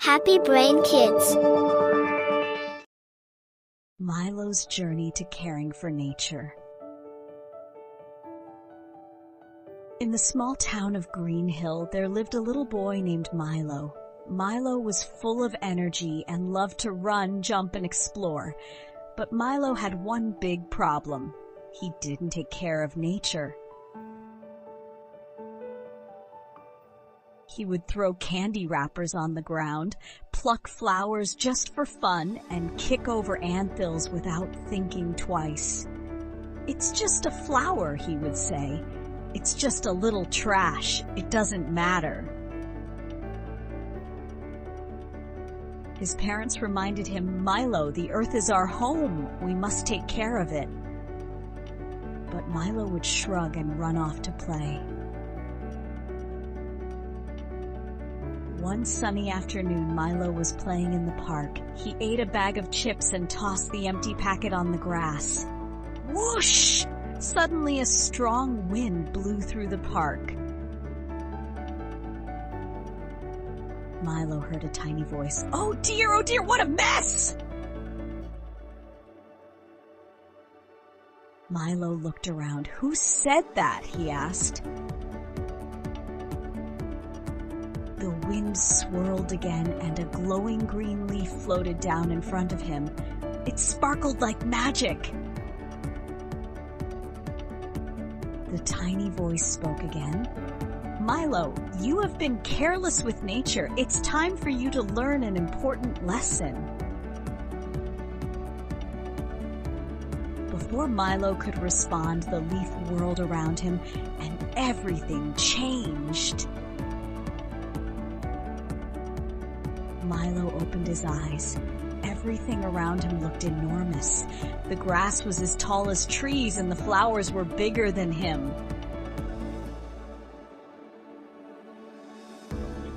Happy Brain Kids! Milo's journey to caring for nature. In the small town of Green Hill, there lived a little boy named Milo. Milo was full of energy and loved to run, jump, and explore. But Milo had one big problem. He didn't take care of nature. He would throw candy wrappers on the ground, pluck flowers just for fun, and kick over anthills without thinking twice. "It's just a flower," he would say. "It's just a little trash. It doesn't matter." His parents reminded him, "Milo, the earth is our home. We must take care of it." But Milo would shrug and run off to play. One sunny afternoon, Milo was playing in the park. He ate a bag of chips and tossed the empty packet on the grass. Whoosh! Suddenly a strong wind blew through the park. Milo heard a tiny voice. Oh dear, what a mess!" Milo looked around. "Who said that?" he asked. The wind swirled again and a glowing green leaf floated down in front of him. It sparkled like magic. The tiny voice spoke again. "Milo, you have been careless with nature. It's time for you to learn an important lesson." Before Milo could respond, the leaf whirled around him and everything changed. Milo opened his eyes. Everything around him looked enormous. The grass was as tall as trees and the flowers were bigger than him.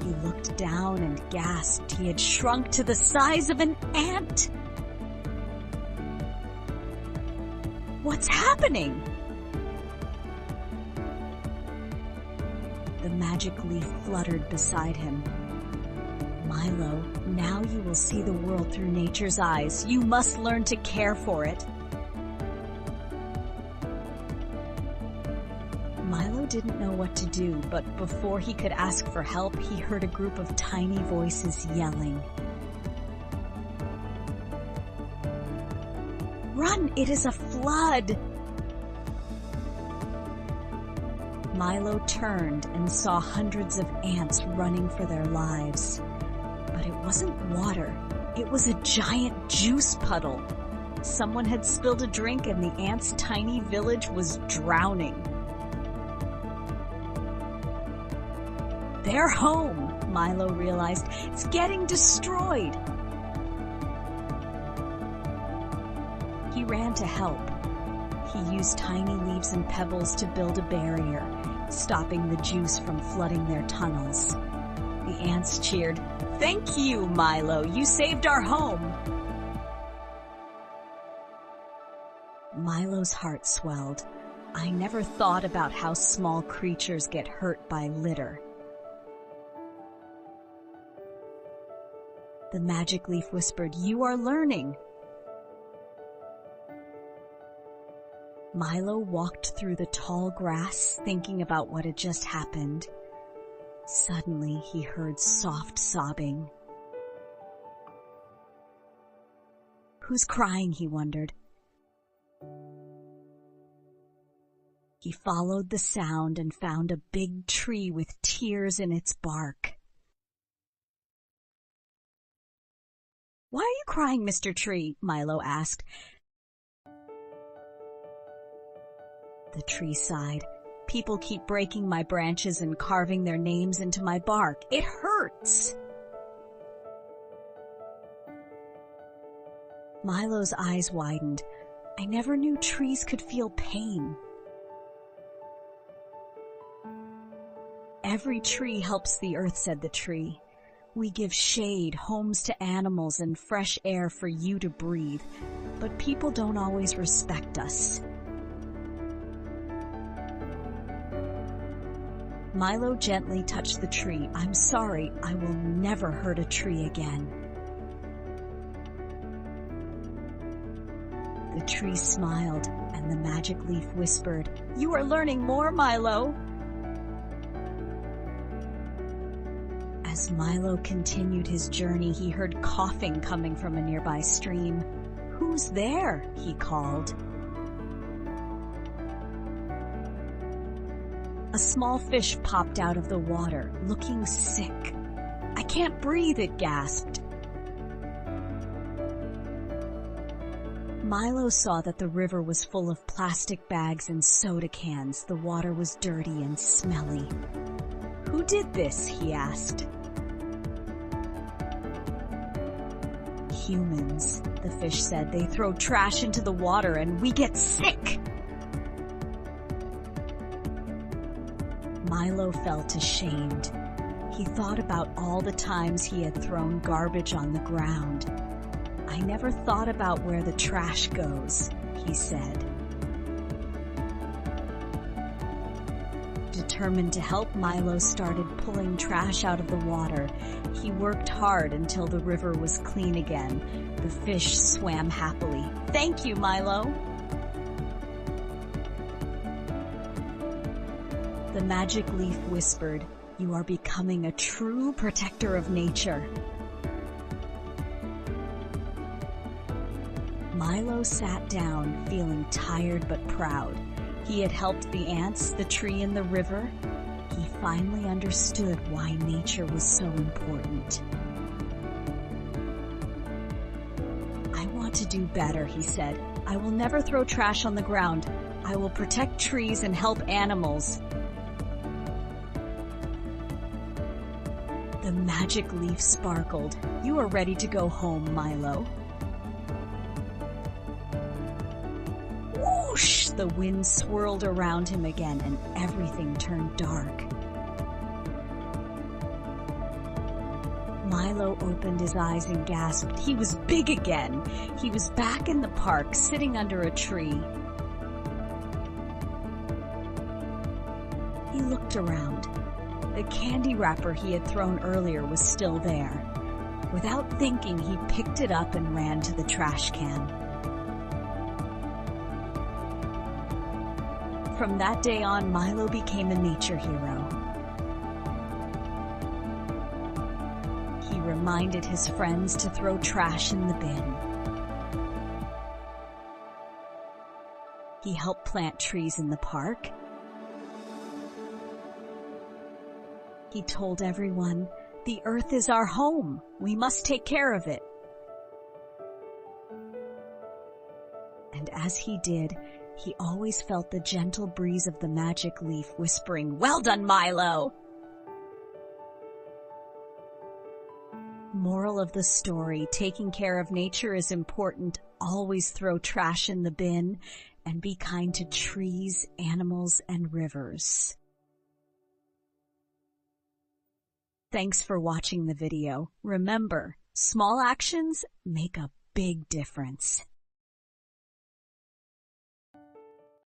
He looked down and gasped. He had shrunk to the size of an ant. "What's happening?" The magic leaf fluttered beside him. "Milo, now you will see the world through nature's eyes. You must learn to care for it." Milo didn't know what to do, but before he could ask for help, he heard a group of tiny voices yelling. "Run! It is a flood!" Milo turned and saw hundreds of ants running for their lives. But it wasn't water. It was a giant juice puddle. Someone had spilled a drink and the ants' tiny village was drowning. "They're home," Milo realized. "It's getting destroyed." He ran to help. He used tiny leaves and pebbles to build a barrier, stopping the juice from flooding their tunnels. The ants cheered, "Thank you, Milo. You saved our home." Milo's heart swelled. "I never thought about how small creatures get hurt by litter." The magic leaf whispered, "You are learning." Milo walked through the tall grass, thinking about what had just happened. Suddenly, he heard soft sobbing. "Who's crying?" he wondered. He followed the sound and found a big tree with tears in its bark. "Why are you crying, Mr. Tree?" Milo asked. The tree sighed. "People keep breaking my branches and carving their names into my bark. It hurts." Milo's eyes widened. "I never knew trees could feel pain." "Every tree helps the earth," said the tree. "We give shade, homes to animals, and fresh air for you to breathe. But people don't always respect us." Milo gently touched the tree. "I'm sorry, I will never hurt a tree again." The tree smiled, and the magic leaf whispered, "You are learning more, Milo." As Milo continued his journey, he heard coughing coming from a nearby stream. "Who's there?" he called. A small fish popped out of the water, looking sick. "I can't breathe," it gasped. Milo saw that the river was full of plastic bags and soda cans. The water was dirty and smelly. "Who did this?" he asked. "Humans," the fish said. "They throw trash into the water and we get sick." Milo felt ashamed. He thought about all the times he had thrown garbage on the ground. "I never thought about where the trash goes," he said. Determined to help, Milo started pulling trash out of the water. He worked hard until the river was clean again. The fish swam happily. "Thank you, Milo." The magic leaf whispered, "You are becoming a true protector of nature." Milo sat down, feeling tired but proud. He had helped the ants, the tree, and the river. He finally understood why nature was so important. "I want to do better," he said. "I will never throw trash on the ground. I will protect trees and help animals." The magic leaf sparkled. "You are ready to go home, Milo." Whoosh! The wind swirled around him again, and everything turned dark. Milo opened his eyes and gasped. He was big again. He was back in the park, sitting under a tree. He looked around. The candy wrapper he had thrown earlier was still there. Without thinking, he picked it up and ran to the trash can. From that day on, Milo became a nature hero. He reminded his friends to throw trash in the bin. He helped plant trees in the park. He told everyone, "The earth is our home. We must take care of it." And as he did, he always felt the gentle breeze of the magic leaf whispering, "Well done, Milo!" Moral of the story: taking care of nature is important. Always throw trash in the bin and be kind to trees, animals, and rivers. Thanks for watching the video. Remember, small actions make a big difference.